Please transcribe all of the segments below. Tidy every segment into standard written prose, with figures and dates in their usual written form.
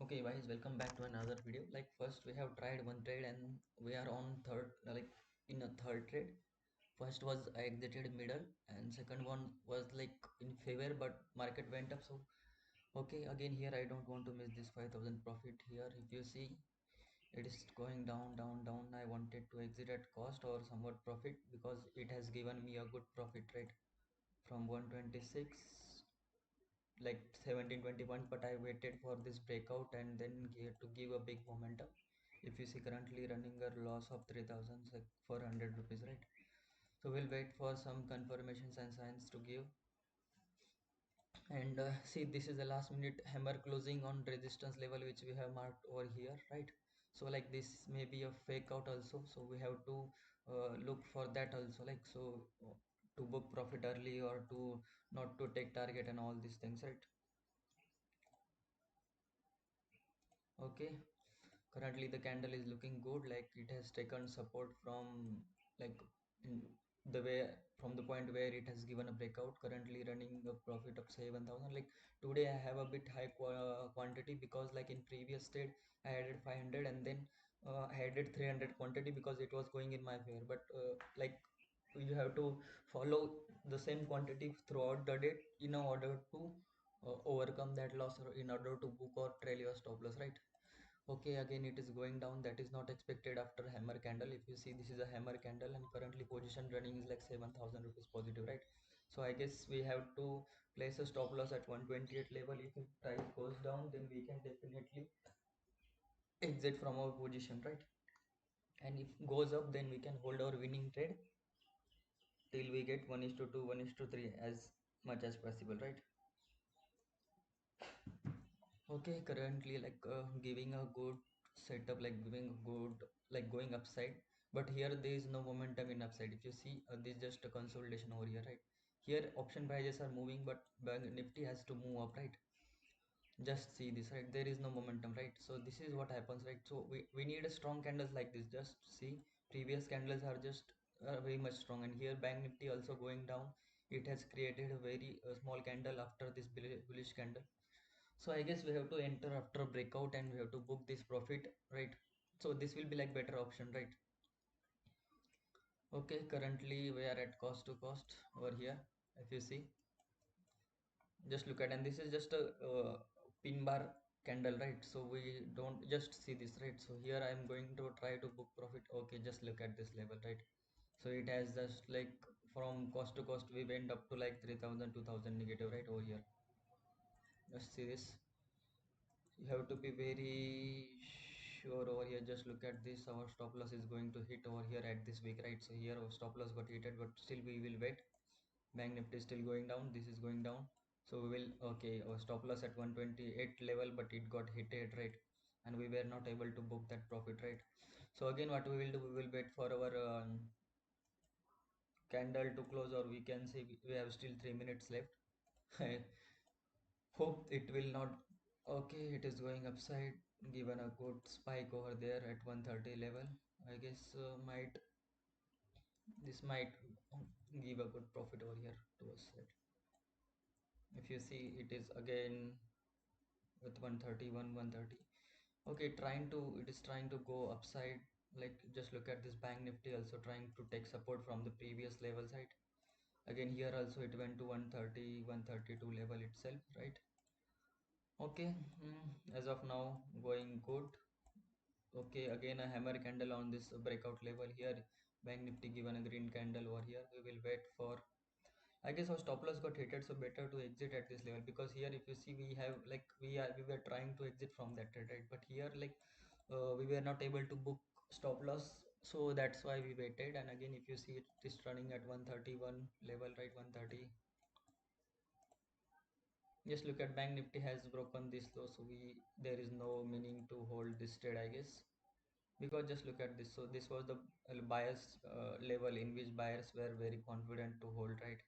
Okay guys, welcome back to another video. Like first we have tried one trade and we are on third, like in a third trade. First was I exited middle and second one was like in favor, but market went up. So okay, again here I don't want to miss this 5,000 profit here. If you see it is going down down down, I wanted to exit at cost or somewhat profit because it has given me a good profit rate from 126 like 1721, but I waited for this breakout and then to give a big momentum. If you see currently running a loss of 3,400 rupees, right? So we'll wait for some confirmations and signs to give. And see, this is the last minute hammer closing on resistance level which we have marked over here, right? So like this may be a fake out also, so we have to look for that also, like so to book profit early or to not to take target and all these things, right? Okay, currently the candle is looking good, like it has taken support from like in the way from the point where it has given a breakout, currently running a profit of 7,000. Like today I have a bit high quantity because like in previous trade I added 500 and then I added 300 quantity because it was going in my favor, but like you have to follow the same quantity throughout the day in order to overcome that loss or in order to book or trail your stop loss, right? Okay, again it is going down. That is not expected after hammer candle. If you see, this is a hammer candle and currently position running is like 7,000 rupees positive, right? So I guess we have to place a stop loss at 128 level. If the price goes down, then we can definitely exit from our position, right? And if goes up, then we can hold our winning trade till we get 1 is to 2, 1 is to 3 as much as possible, right? Okay, currently like giving a good setup, like giving a good like going upside, but here there is no momentum in upside. If you see, this is just a consolidation over here, right? Here option prices are moving, but bank nifty has to move up, right? Just see this, right? There is no momentum, right? So this is what happens, right? So we need a strong candles like this. Just see, previous candles are just very much strong, and here bank nifty also going down. It has created a very small candle after this bullish candle. So I guess we have to enter after breakout and we have to book this profit, right? So this will be like better option, right? Okay, currently we are at cost to cost over here. If you see, just look at, and this is just a pin bar candle, right? So we don't just see this, right? So here I am going to try to book profit. Okay, just look at this level, right? So it has just like from cost to cost we went up to like 3,000 2,000 negative, right? Over here, just see this. You have to be very sure over here. Just look at this, our stop loss is going to hit over here at this week, right? So here our stop loss got hit, but still we will wait. Bank nifty is still going down, this is going down, so we will, okay, our stop loss at 128 level, but it got hit, right? And we were not able to book that profit, right? So again what we will do, we will wait for our candle to close, or we can say we have still 3 minutes left. I hope it will not. Okay, it is going upside, given a good spike over there at 130 level. I guess might this might give a good profit over here to us, right? If you see, it is again with 131 130. Okay, it is trying to go upside. Like just look at this bank nifty also trying to take support from the previous levels, right? Again here also it went to 130 132 level itself, right? Okay, as of now going good. Okay, again a hammer candle on this breakout level here. Bank nifty given a green candle over here. We will wait for, I guess our stop loss got hit, so better to exit at this level, because here if you see, we have like we were trying to exit from that trade, right? But here like we were not able to book stop loss, so that's why we waited. And again if you see, it is running at 131 level, right? 130. Just look at bank nifty has broken this low, so we there is no meaning to hold this trade, I guess, because just look at this. So this was the buyers level in which buyers were very confident to hold, right?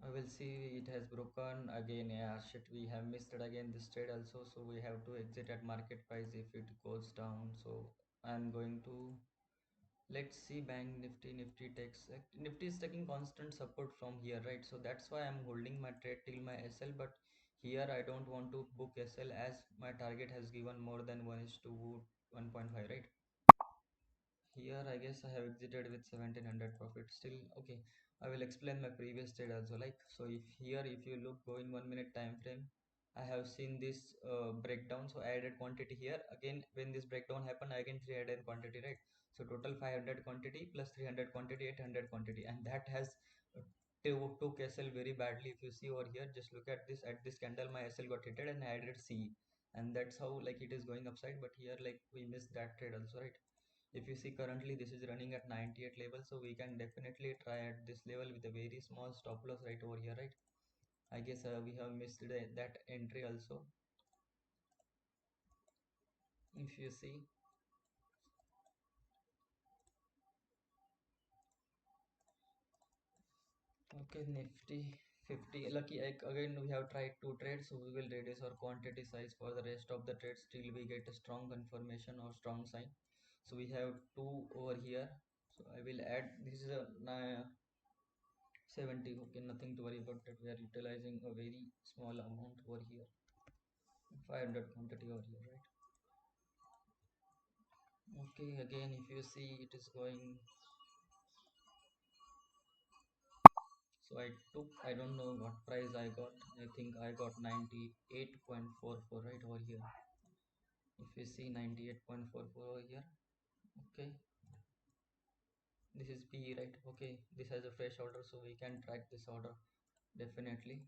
I will see, it has broken again. Yeah, shit, we have missed it again this trade also, so we have to exit at market price if it goes down. So I'm going to, let's see, bank nifty takes, nifty is taking constant support from here, right? So that's why I'm holding my trade till my SL, but Here I don't want to book SL as my target has given more than 1 is to 1.5, right? Here I guess I have exited with 1700 profit still. Okay, I will explain my previous trade also. Like, so if here if you look going 1 minute time frame, I have seen this breakdown. So I added quantity here again. When this breakdown happened, I again 300 quantity, right? So total 500 quantity plus 300 quantity, 800 quantity, and that has took SL very badly. If you see over here, just look at this. At this candle my SL got hit and I added C, and that's how like it is going upside. But here like we missed that trade also, right? If you see currently this is running at 98 level, so we can definitely try at this level with a very small stop loss right over here, right? I guess we have missed that entry also. If you see, okay, Nifty 50 lucky, like again we have tried two trades, so we will reduce our quantity size for the rest of the trades till we get a strong confirmation or strong sign. So we have two over here, so I will add this is a 70. Okay, nothing to worry about that. We are utilizing a very small amount over here, 500 quantity over here, right? Okay, again if you see it is going, so I took, I don't know what price I got. I think I got 98.44 right over here. If you see 98.44 over here, okay, this is PE, right? Okay, this has a fresh order, so we can track this order definitely.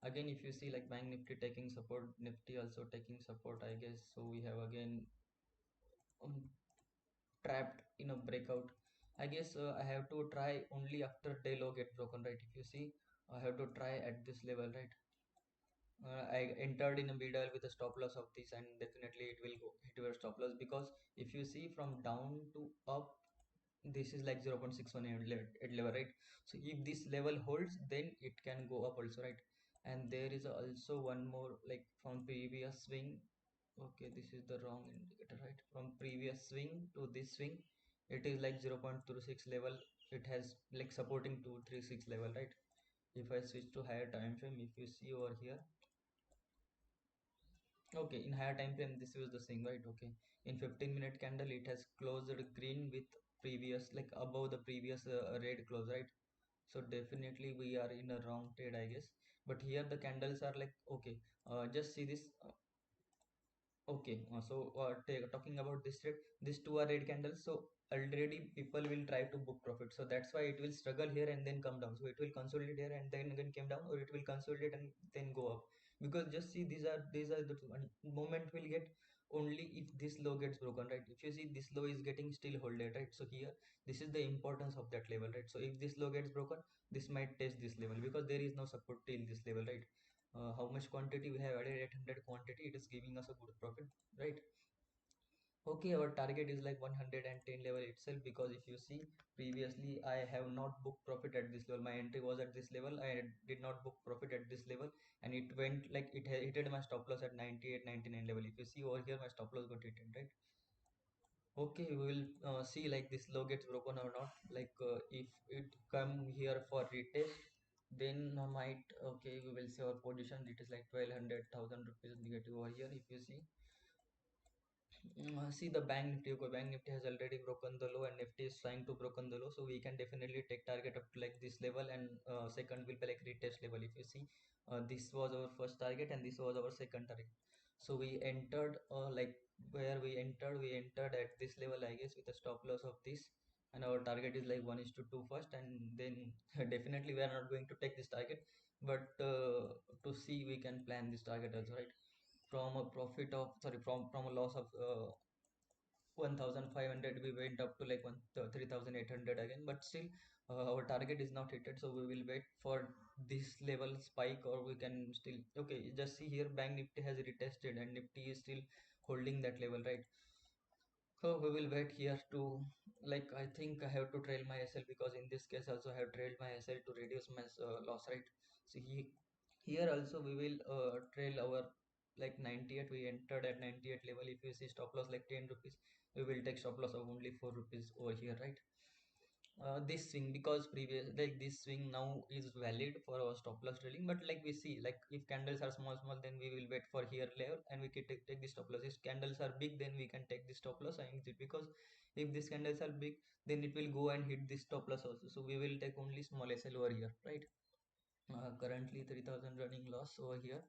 Again if you see like bank Nifty taking support, Nifty also taking support, I guess. So we have again um, trapped in a breakout. I guess I have to try only after day low get broken, right? If you see, I have to try at this level, right? I entered in a middle with a stop loss of this, and definitely it will go hit your stop loss, because if you see from down to up, this is like 0.61 level, right? So if this level holds, then it can go up also, right? And there is also one more, like from previous swing. Okay, this is the wrong indicator, right? From previous swing to this swing, it is like 0.26 level. It has like supporting 236 level, right? If I switch to higher time frame, if you see over here, okay, in higher time frame, this was the thing, right? Okay, in 15-minute candle, it has closed green with previous, like above the previous red close, right? So definitely we are in a wrong trade, I guess. But here the candles are like, okay, just see this. Okay, talking about this trade, these two are red candles, so already people will try to book profit. So that's why it will struggle here and then come down. So it will consolidate here and then again came down, or it will consolidate and then go up. Because just see, these are the two. And moment will get only if this low gets broken, right? If you see this low is getting still holded, right? So here this is the importance of that level, right? So if this low gets broken, this might test this level, because there is no support till this level, right? How much quantity we have added? 800 quantity, it is giving us a good profit, right? Okay, our target is like 110 level itself, because if you see previously I have not booked profit at this level. My entry was at this level, I did not book profit at this level, and it went like it hit my stop loss at 98, 99 level. If you see over here, my stop loss got hit, right? Okay, we will see like this low gets broken or not. Like if it come here for retest, then might, okay, we will see our position. It is like 1200,000 rupees negative over here. If you see the bank nifty, okay, bank nifty has already broken the low and nifty is trying to broken the low, so we can definitely take target up to like this level, and second will be like retest level. If you see, this was our first target and this was our second target. So we entered like where we entered at this level, I guess, with a stop loss of this, and our target is like 1 is to 2 first, and then definitely we are not going to take this target, but to see we can plan this target also, right? From a profit of, sorry, from a loss of 1500, we went up to like 3800 again, but still our target is not hit, so we will wait for this level spike, or we can still, okay, just see here bank nifty has retested and nifty is still holding that level, right? So we will wait here to, like, I think I have to trail my SL, because in this case also I have trailed my SL to reduce my loss, right? So here also we will trail our like 98. We entered at 98 level. If you see stop loss like 10 rupees, we will take stop loss of only 4 rupees over here, right? This swing, because previous, like this swing now is valid for our stop loss trading, but like we see, like if candles are small then we will wait for here level and we can take the stop loss. If candles are big, then we can take the stop loss and exit, because if these candles are big, then it will go and hit the stop loss also, so we will take only small SL over here, right? Currently 3000 running loss over here,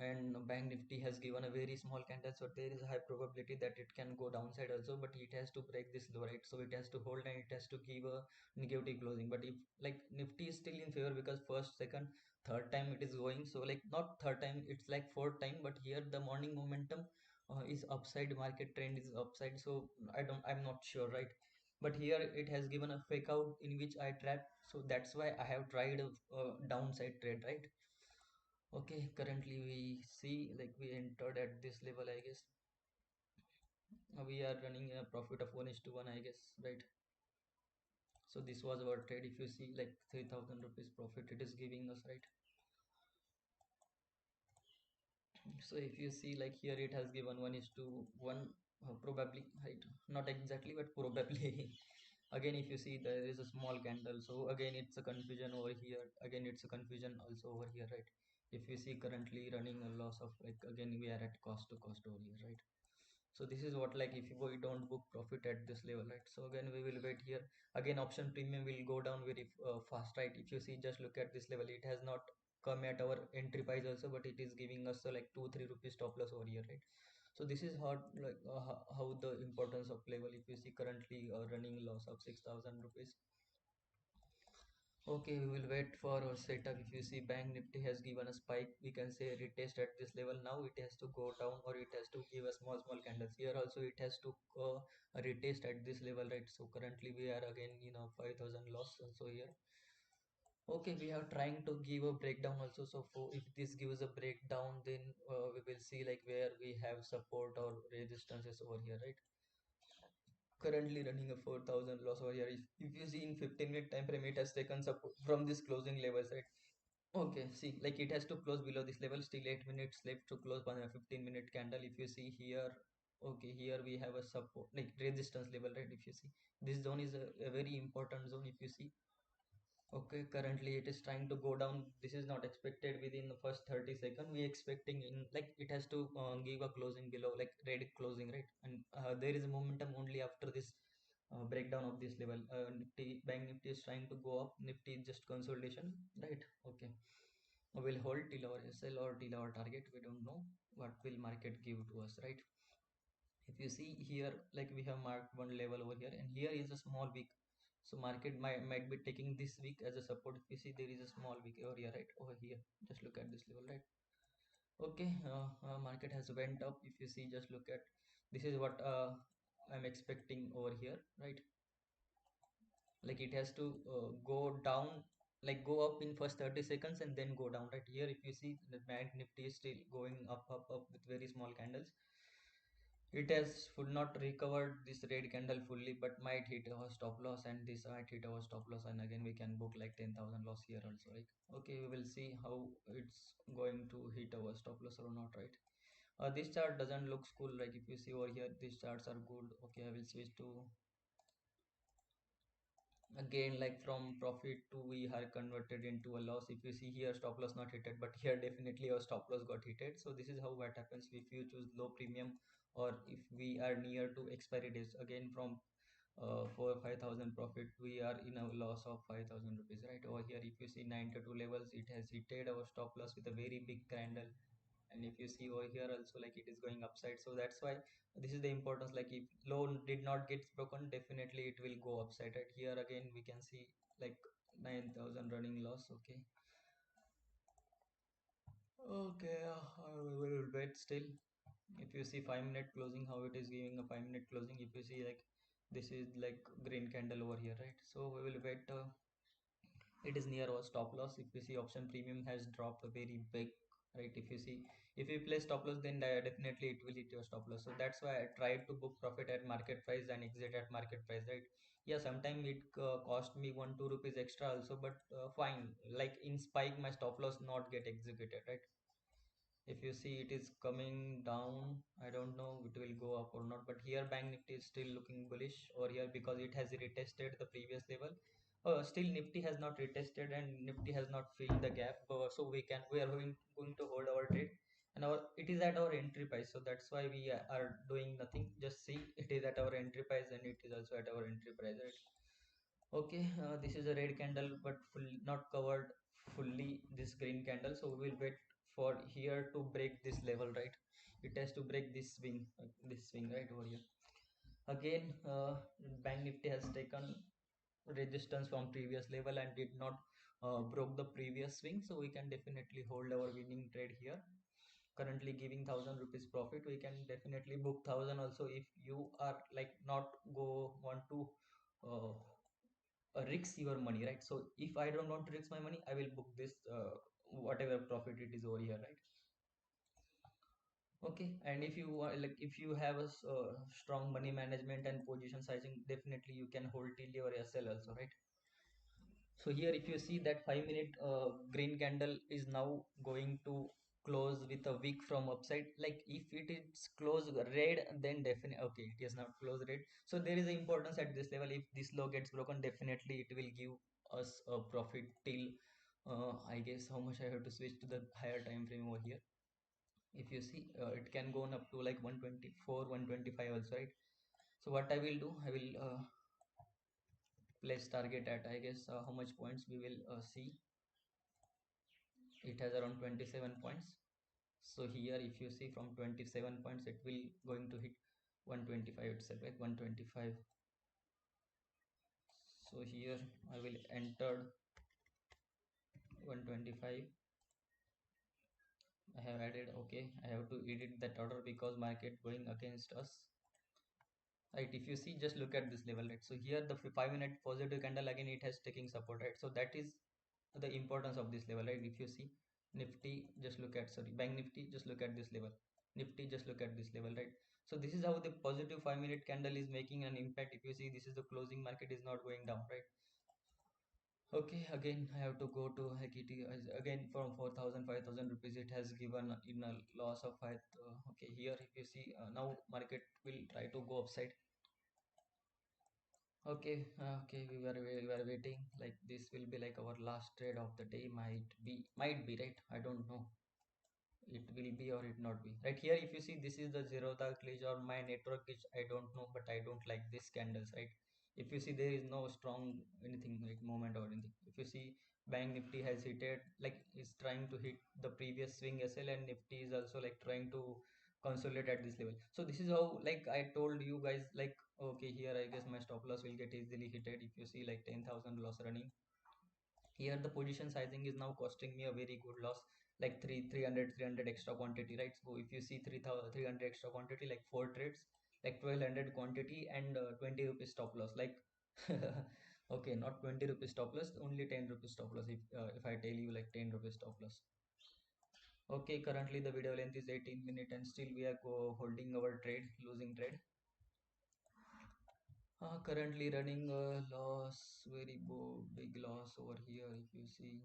and bank nifty has given a very small candle, so there is a high probability that it can go downside also, but it has to break this low, right? So it has to hold and it has to give a negative closing. But if like nifty is still in favor, because first, second, third time it is going, so like not third time, it's like fourth time, but here the morning momentum is upside, market trend is upside, so I'm not sure, right? But here it has given a fake out in which I trapped, so that's why I have tried a downside trade, right? Okay, currently we see like we entered at this level, I guess. We are running a profit of 1 is to 1, I guess, right? So this was our trade. If you see like 3000 rupees profit, it is giving us, right? So if you see like here, it has given 1 is to 1, probably, right? Not exactly, but probably. Again, if you see, there is a small candle, so again it's a confusion over here, again it's a confusion also over here, right? If you see, currently running a loss of, like, again we are at cost to cost over here, right? So this is what, like, if you we don't book profit at this level, right? So again we will wait here. Again option premium will go down very fast, right? If you see, just look at this level, it has not come at our entry price also, but it is giving us like 2-3 rupees stop loss over here, right? So this is how, like, how the importance of level. If you see, currently running loss of 6000 rupees. Okay, we will wait for our setup. If you see, bank nifty has given a spike, we can say retest at this level. Now it has to go down, or it has to give a small candles. Here also it has to retest at this level, right? So currently we are again, 5000 loss also here. Okay, we are trying to give a breakdown also. So for, if this gives a breakdown, then we will see like where we have support or resistances over here, right? Currently running a 4000 loss over here. If you see, in 15-minute time frame, it has taken support from this closing levels, right? Okay, see, like it has to close below this level, still 8 minutes left to close on a 15-minute candle. If you see here, okay, here we have a support, like resistance level, right? If you see, this zone is a very important zone. If you see, okay, currently it is trying to go down. This is not expected within the first 30 seconds. We expecting in, like, it has to give a closing below, like red closing, right? And there is a momentum only after this breakdown of this level. Nifty, bank nifty is trying to go up. Nifty is just consolidation, right? Okay, we'll hold till our SL or till our target. We don't know what will market give to us, right? If you see here, like we have marked one level over here, and here is a small wick, so market might be taking this week as a support. If you see, there is a small wick over here, right? Over here, just look at this level, right? Okay, market has went up. If you see, just look at, this is what I'm expecting over here, right? Like it has to go down, like go up in first 30 seconds and then go down, right? Here if you see, the bank nifty is still going up with very small candles. It has would not recovered this red candle fully, but might hit our stop loss, and this might hit our stop loss, and again we can book like 10,000 loss here also, right? Okay, we will see how it's going to hit our stop loss or not, right? This chart doesn't look cool. Like if you see over here, these charts are good. Okay, I will switch to, again, like from profit to we are converted into a loss. If you see here, stop loss not hitted, but here definitely our stop loss got hitted. So this is how what happens if you choose low premium, or if we are near to expiry days. Again, from for 5000 profit, we are in a loss of 5000 rupees, right? Over here, if you see 92 levels, it has hitted our stop loss with a very big candle. And if you see over here also, like it is going upside, so that's why this is the importance. Like if low did not get broken, definitely it will go upside, right? Here again we can see like 9000 running loss. Okay, okay, we will wait still. If you see 5-minute closing, how it is giving a 5-minute closing, if you see, like this is like green candle over here, right? So we will wait. It is near our stop loss. If you see, option premium has dropped a very big, right? If you see, if you play stop loss, then definitely it will hit your stop loss. So that's why I tried to book profit at market price and exit at market price, right? Yeah, sometimes it cost me 1-2 rupees extra also, but fine. Like in spike, my stop loss not get executed, right? If you see it is coming down, I don't know it will go up or not, but here Bank Nifty is still looking bullish over here because it has retested the previous level. Still Nifty has not retested and Nifty has not filled the gap, so we are going to hold our trade, and it is at our entry price, so that's why we are doing nothing. Just see, it is at our entry price and it is also at our entry price, right? Okay, this is a red candle, but not covered fully this green candle. So we will wait for here to break this level, right? It has to break this swing right over here. Again, Bank Nifty has taken resistance from previous level and did not broke the previous swing. So we can definitely hold our winning trade here. Currently giving 1,000 rupees profit. We can definitely book 1,000 also if you are like not go want to uh, risk your money, right? So if I don't want to risk my money, I will book this whatever profit it is over here, right? Okay, and if you like if you have a strong money management and position sizing, definitely you can hold till your SL also, right? So here if you see that 5 minute green candle is now going to close with a wick from upside. Like if it is close red, then definitely okay, it is not close red. So there is a importance at this level. If this low gets broken, definitely it will give us a profit till I guess how much I have to switch to the higher time frame over here. If you see, it can go on up to like 124, 125 also, right? So what I will do, I will place target at I guess how much points we will see. It has around 27 points. So here if you see from 27 points, it will going to hit 125 itself, right? 125. So here I will enter 125. I have added. Okay, I have to edit that order because market going against us, right? If you see, just look at this level, right? So here the 5 minute positive candle, again it has taking support, right? So that is the importance of this level, right? If you see Nifty, just look at, sorry, Bank Nifty, just look at this level. Nifty, just look at this level, right? So this is how the positive 5 minute candle is making an impact. If you see, this is the closing, market is not going down, right? Okay, again I have to go to equity. Again from 4,000 5,000 rupees it has given in a loss of 5. Okay, here if you see, now market will try to go upside. Okay, we were waiting. Like this will be like our last trade of the day. Might be right. I don't know. It will be or it not be. Right here, if you see, this is the zero dark glitch or my network glitch. I don't know, but I don't like this candles, right? If you see, there is no strong anything like moment or anything. If you see, Bank Nifty has hit it, like is trying to hit the previous swing SL, and Nifty is also like trying to consolidate at this level. So this is how, like I told you guys, like okay, here I guess my stop loss will get easily hit. If you see like 10,000 loss running, here the position sizing is now costing me a very good loss, like 300 extra quantity, right? So if you see 3,000 300 extra quantity, like 4 trades, like 1,200 quantity and 20 rupees stop loss, like okay, not 20 rupees stop loss, only 10 rupees stop loss. If I tell you like 10 rupees stop loss. Okay, currently the video length is 18 minutes and still we are holding our trade, losing trade. Currently running a loss, very big loss over here. If you see,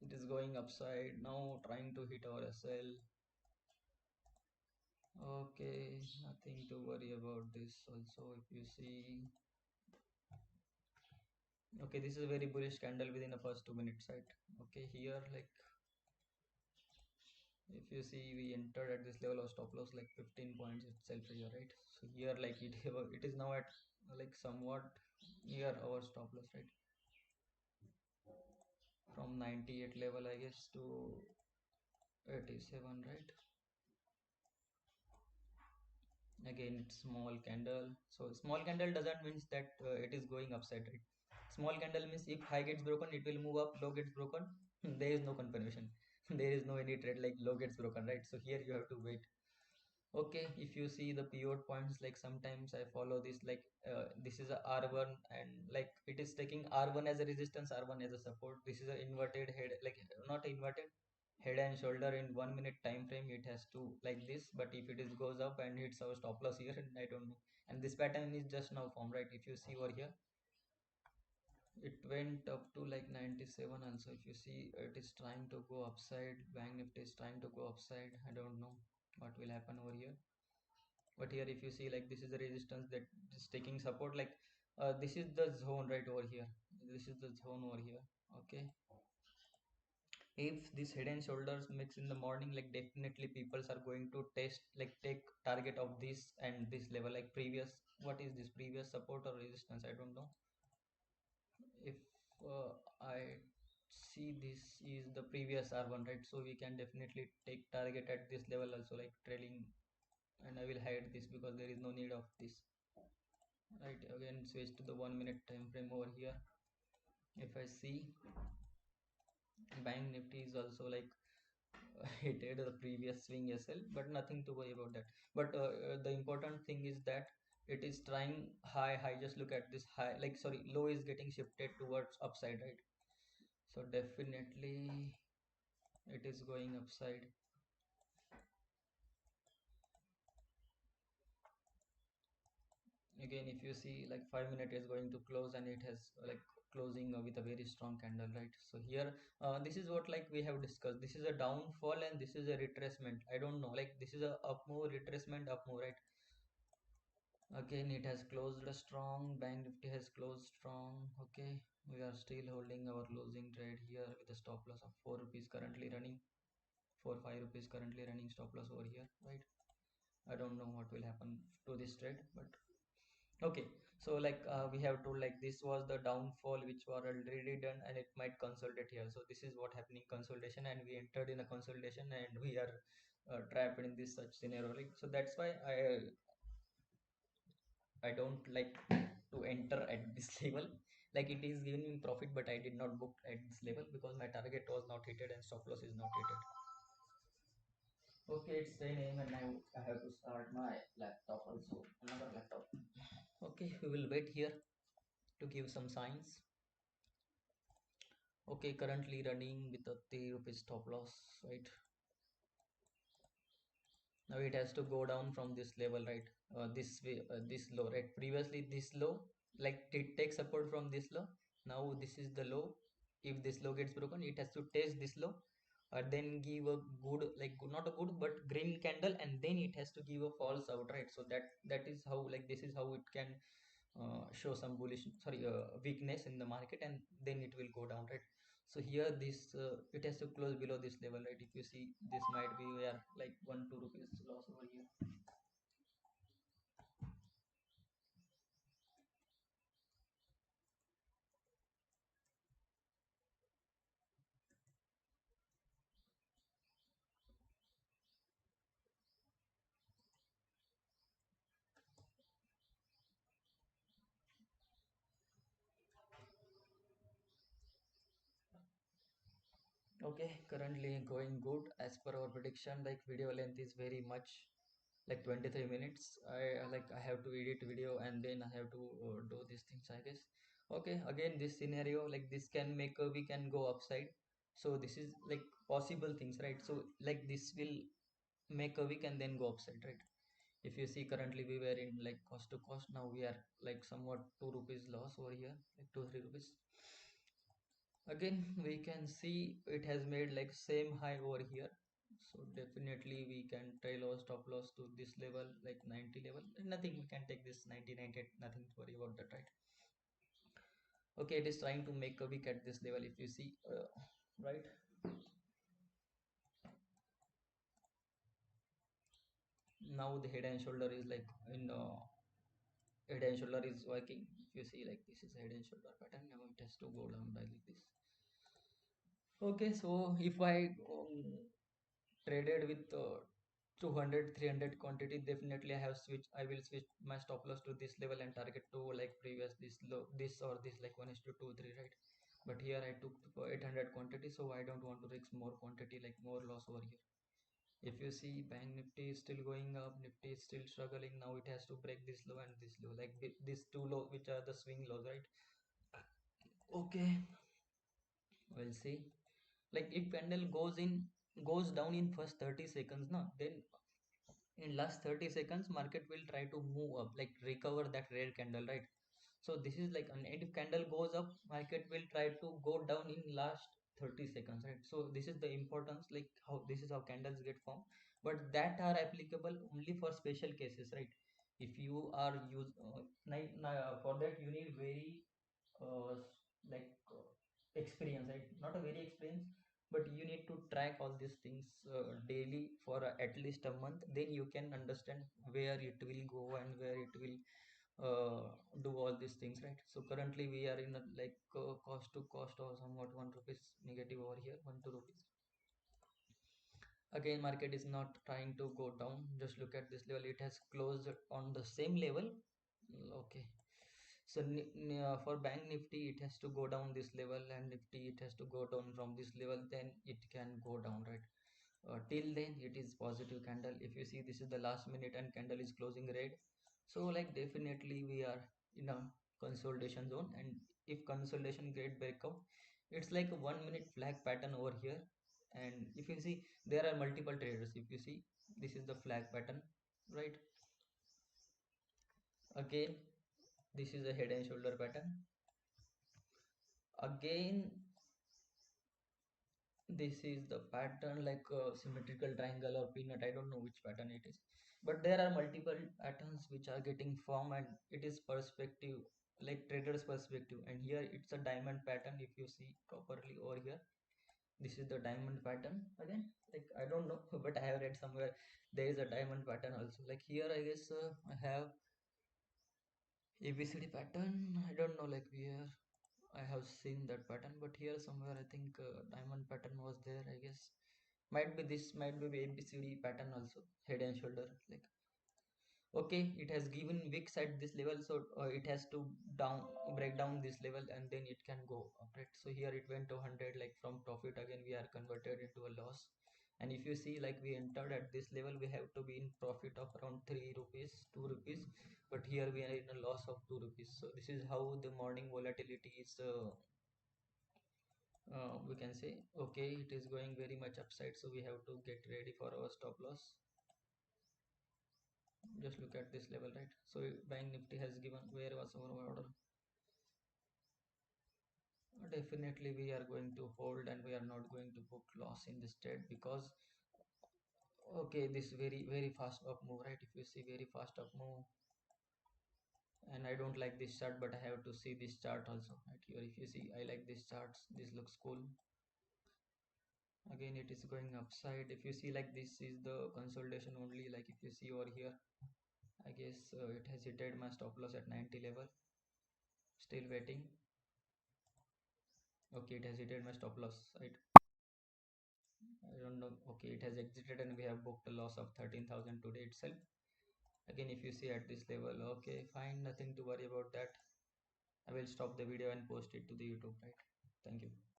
it is going upside now, trying to hit our SL. Okay, nothing to worry about this also. If you see, okay, this is a very bullish candle within the first 2 minutes, right? Okay, here like if you see, we entered at this level of stop loss like 15 points itself here, right? So here like it is now at like somewhat near our stop loss, right? From 98 level I guess to 87, right? Again it's small candle. So small candle doesn't means that it is going upside, right? Small candle means if high gets broken, it will move up, low gets broken, there is no confirmation. There is no any trade like low gets broken, right? So here you have to wait. Okay, if you see the pivot points, like sometimes I follow this, like this is a R1 and like it is taking R1 as a resistance, R1 as a support. This is a inverted head, like not inverted, head and shoulder in 1 minute time frame. It has to like this, but if it is goes up and hits our stop loss here, and I don't know. And this pattern is just now formed, right? If you see over here, It went up to like 97 also. If you see, it is trying to go upside. Bank Nifty is trying to go upside. I don't know what will happen over here. But here, if you see, like this is the resistance that is taking support. Like this is the zone right over here. This is the zone over here. Okay. If this head and shoulders mix in the morning, like definitely people are going to test, like take target of this and this level, like previous. What is this previous support or resistance? I don't know. If I see this is the previous R1, right? So we can definitely take target at this level also, like trailing, and I will hide this because there is no need of this. Right, again switch to the 1 minute time frame over here. If I see, Bank Nifty is also like it did the previous swing as well, but nothing to worry about that. But the important thing is that it is trying high. Just look at this high, like sorry, low is getting shifted towards upside, right? So definitely it is going upside. Again, if you see, like 5 minute is going to close and it has like closing with a very strong candle, right? So here this is what like we have discussed. This is a downfall and this is a retracement. I don't know, like this is a up move, retracement, up move, right? Again it has closed a strong. Bank Nifty has closed strong. Okay, we are still holding our losing trade here with a stop loss of 4 rupees currently running. 4 5 rupees currently running stop loss over here, right? I don't know what will happen to this trade, but okay. So like we have told, like this was the downfall which were already done and it might consolidate here. So this is what happening, consolidation, and we entered in a consolidation and we are trapped in this such scenario. Like, so that's why I don't like to enter at this level. Like it is giving me profit, but I did not book at this level because my target was not hit and stop loss is not hit. Okay, it's 10 a.m. and now I have to start my laptop also. Another laptop. Okay, we will wait here to give some signs. Okay, currently running with a 3 rupees stop loss, right? Now it has to go down from this level, right? This way, this low, right? Previously this low, like it takes support from this low. Now this is the low. If this low gets broken, it has to test this low, then give a good, like not a good but green candle, and then it has to give a false out, right? So that is how, like this is how it can show some bullish, sorry, weakness in the market, and then it will go down, right? So here this it has to close below this level, right? If you see, this might be where like 1 2 rupees loss over here. Okay, currently going good as per our prediction. Like video length is very much like 23 minutes. I have to edit video and then I have to do these things, I guess. Okay, again this scenario, like this can make we can go upside. So this is like possible things, right? So like this will make a week and then go upside, right? If you see, currently we were in like cost to cost, now we are like somewhat 2 rupees loss over here, like 2 3 rupees. Again we can see it has made like same high over here. So definitely we can trail our stop loss to this level, like 90 level. Nothing, we can take this 90 98, nothing to worry about that, right? Okay, it is trying to make a wick at this level. If you see, right, now the head and shoulder is like in head and shoulder is working. If you see, like this is head and shoulder pattern, now it has to go down by like this. Okay, so if I traded with 200 300 quantity, definitely I will switch my stop loss to this level and target to like previous this low, this or this, like 1 is to 2 3, right? But here I took 800 quantity, so I don't want to risk more quantity, like more loss over here. If you see, Bank Nifty is still going up, Nifty is still struggling. Now it has to break this low and this low, like these two low which are the swing lows, right? Okay, we'll see. Like if candle goes down in first 30 seconds, now then in last 30 seconds market will try to move up, like recover that red candle, right? So this is like, and if candle goes up, market will try to go down in last 30 seconds, right? So this is the importance, like how this is how candles get formed, but that are applicable only for special cases, right? If you are use for that you need very uh, like experience, right? Not a very experience, but you need to track all these things daily for at least a month, then you can understand where it will go and where it will do all these things, right? So currently we are in a like cost to cost or somewhat 1 rupees negative over here, 1 2 rupees. Again, market is not trying to go down. Just look at this level, it has closed on the same level. Okay, so for bank nifty it has to go down this level, and nifty it has to go down from this level, then it can go down, right? Till then it is positive candle. If you see, this is the last minute and candle is closing red, so like definitely we are in a consolidation zone. And if consolidation great breakout, it's like a 1 minute flag pattern over here. And if you see, there are multiple traders. If you see, this is the flag pattern, right? Again, this is a head and shoulder pattern. Again, this is the pattern like a symmetrical triangle or peanut, I don't know which pattern it is, but there are multiple patterns which are getting formed, and it is perspective, like traders perspective. And here it's a diamond pattern. If you see properly over here, this is the diamond pattern. Again, like I don't know but I have read somewhere there is a diamond pattern also. Like here I guess I have ABCD pattern, I don't know like where I have seen that pattern, but here somewhere I think diamond pattern was there, I guess. Might be this, might be ABCD pattern also, head and shoulder. Like, okay, it has given wicks at this level, so it has to down break down this level and then it can go up, right? So here it went to 100, like from profit again we are converted into a loss. And if you see, like we entered at this level, we have to be in profit of around 3 rupees, 2 rupees, but here we are in a loss of 2 rupees. So this is how the morning volatility is we can say. Okay, it is going very much upside, so we have to get ready for our stop loss. Just look at this level, right? So bank nifty has given, where was our order? Definitely we are going to hold and we are not going to book loss in this trade, because okay, this very fast up move, right? If you see, very fast up move, and I don't like this chart, but I have to see this chart also, right? Here if you see, I like this charts, this looks cool. Again it is going upside. If you see, like this is the consolidation only. Like if you see over here, I guess it has hit my stop loss at 90 level. Still waiting. Okay, it has hit my stop loss, right? I don't know. Okay, it has exited and we have booked a loss of 13,000 today itself. Again, if you see at this level, okay, fine, nothing to worry about that. I will stop the video and post it to the YouTube, right? Thank you.